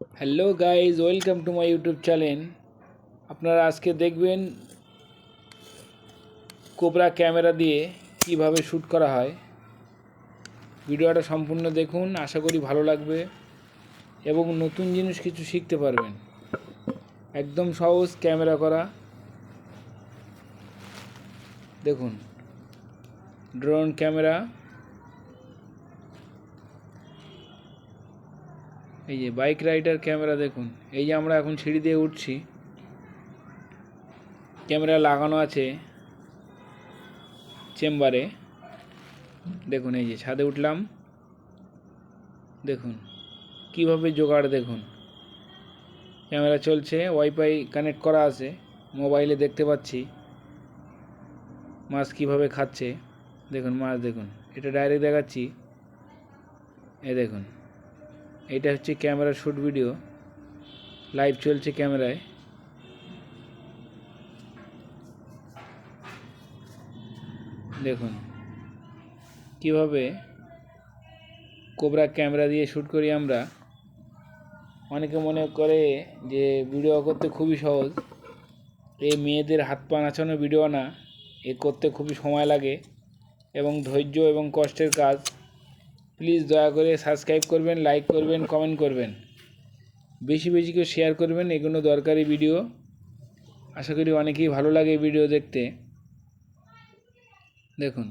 Hello guys, welcome to my YouTube channel. আপনারা আজকে দেখবেন কোবরা ক্যামেরা দিয়ে কিভাবে শ্যুট করা হয়। ভিডিওটা সম্পূর্ণ দেখুন, আশা করি ভালো লাগবে এবং নতুন জিনিস কিছু শিখতে পারবেন। একদম সহজ ক্যামেরা করা। দেখুন, ড্রোন ক্যামেরা, এই যে বাইক রাইডার ক্যামেরা। দেখুন, এই যে আমরা এখন সিঁড়ি দিয়ে উঠছি, ক্যামেরা লাগানো আছে চেম্বারে। দেখুন, এই যে ছাদে উঠলাম, দেখুন কিভাবে জোগাড়। দেখুন, ক্যামেরা চলছে, ওয়াইফাই কানেক্ট করা আছে, মোবাইলে দেখতে পাচ্ছি মাছ কিভাবে খাচ্ছে। দেখুন মাছ, দেখুন এটা ডাইরেক্ট দেখাচ্ছি। এই দেখুন, এইটা হচ্ছে ক্যামেরার শ্যুট ভিডিও, লাইভ চলছে ক্যামেরায়। দেখুন কিভাবে কোবরা ক্যামেরা দিয়ে শ্যুট করি আমরা। অনেকে মনে করে যে ভিডিও করতে খুবই সহজ, এই মেয়েদের হাত পা নাচানো ভিডিও না, এ করতে খুবই সময় লাগে এবং ধৈর্য এবং কষ্টের কাজ। প্লিজ দয়া করে সাবস্ক্রাইব করবেন, লাইক করবেন, কমেন্ট করবেন, বেশি বেশি করে শেয়ার করবেন। এগুলো দরকারি ভিডিও, আশা করি অনেকেই ভালো লাগে ভিডিও দেখতে। দেখুন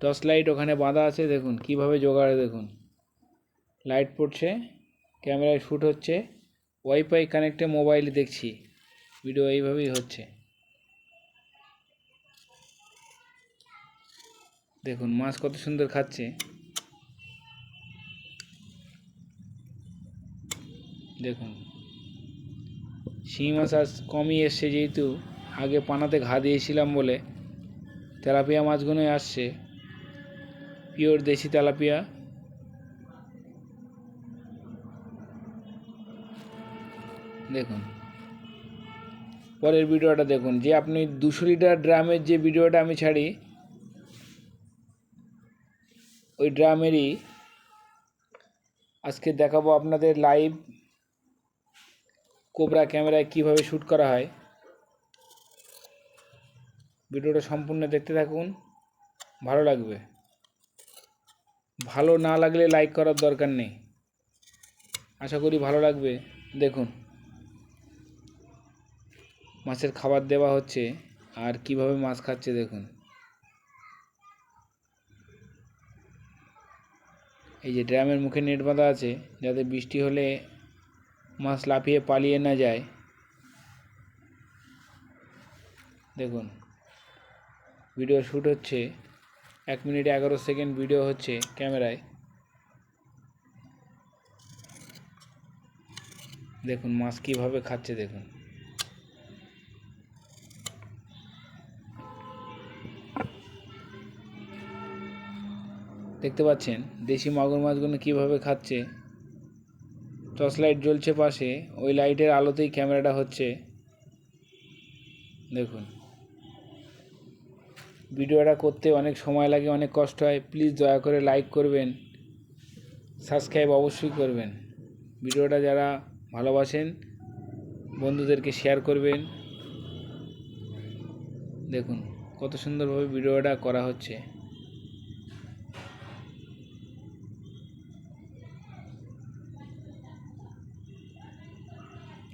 টর্চ লাইট ওখানে বাঁধা আছে, দেখুন কিভাবে জোগাড়। দেখুন লাইট পড়ছে, ক্যামেরায় শ্যুট হচ্ছে, ওয়াইফাই কানেক্টে মোবাইলে দেখছি ভিডিও, এইভাবেই হচ্ছে। দেখুন মাছ কত সুন্দর খাচ্ছে। দেখুন শিঙি মাছ আজ কমই এসছে, যেহেতু আগে পানাতে ঘা দিয়েছিলাম বলে। তেলাপিয়া মাছগুলোই আসছে, পিওর দেশি তেলাপিয়া। দেখুন পরের ভিডিওটা দেখুন, যে আপনি 200 লিটার ড্রামের যে ভিডিওটা আমি ছাড়ি, ওই ড্রামেরই আজকে দেখাবো আপনাদের লাইভ কোবরা ক্যামেরায় কিভাবে শ্যুট করা হয়। ভিডিওটা সম্পূর্ণ দেখতে থাকুন, ভালো লাগবে। ভালো না লাগলে লাইক করার দরকার নেই, আশা করি ভালো লাগবে। দেখুন মাছের খাবার দেওয়া হচ্ছে আর কিভাবে মাছ খাচ্ছে। দেখুন এই যে ড্রামের মুখে নেট বাঁধা আছে, যাতে বৃষ্টি হলে মাছ লাফিয়ে পালিয়ে না যায়। দেখুন ভিডিও শ্যুট হচ্ছে, 1 মিনিট 11 সেকেন্ড ভিডিও হচ্ছে ক্যামেরায়। দেখুন মাছ কীভাবে খাচ্ছে। দেখুন দেখতে পাচ্ছেন দেশি মাগুর মাছগুলো কীভাবে খাচ্ছে। টর্চ লাইট জ্বলছে পাশে, ওই লাইটের আলোতেই ক্যামেরাটা হচ্ছে। দেখুন ভিডিওটা করতে অনেক সময় লাগে, অনেক কষ্ট হয়। প্লিজ দয়া করে লাইক করবেন, সাবস্ক্রাইব অবশ্যই করবেন। ভিডিওটা যারা ভালোবাসেন বন্ধুদেরকে শেয়ার করবেন। দেখুন কত সুন্দরভাবে ভিডিওটা করা হচ্ছে।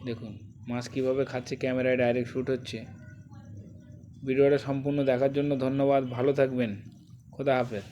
দেখুন মাছ কীভাবে খাচ্ছে, ক্যামেরায় ডাইরেক্ট শ্যুট হচ্ছে। ভিডিওটা সম্পূর্ণ দেখার জন্য ধন্যবাদ, ভালো থাকবেন, খোদা হাফেজ।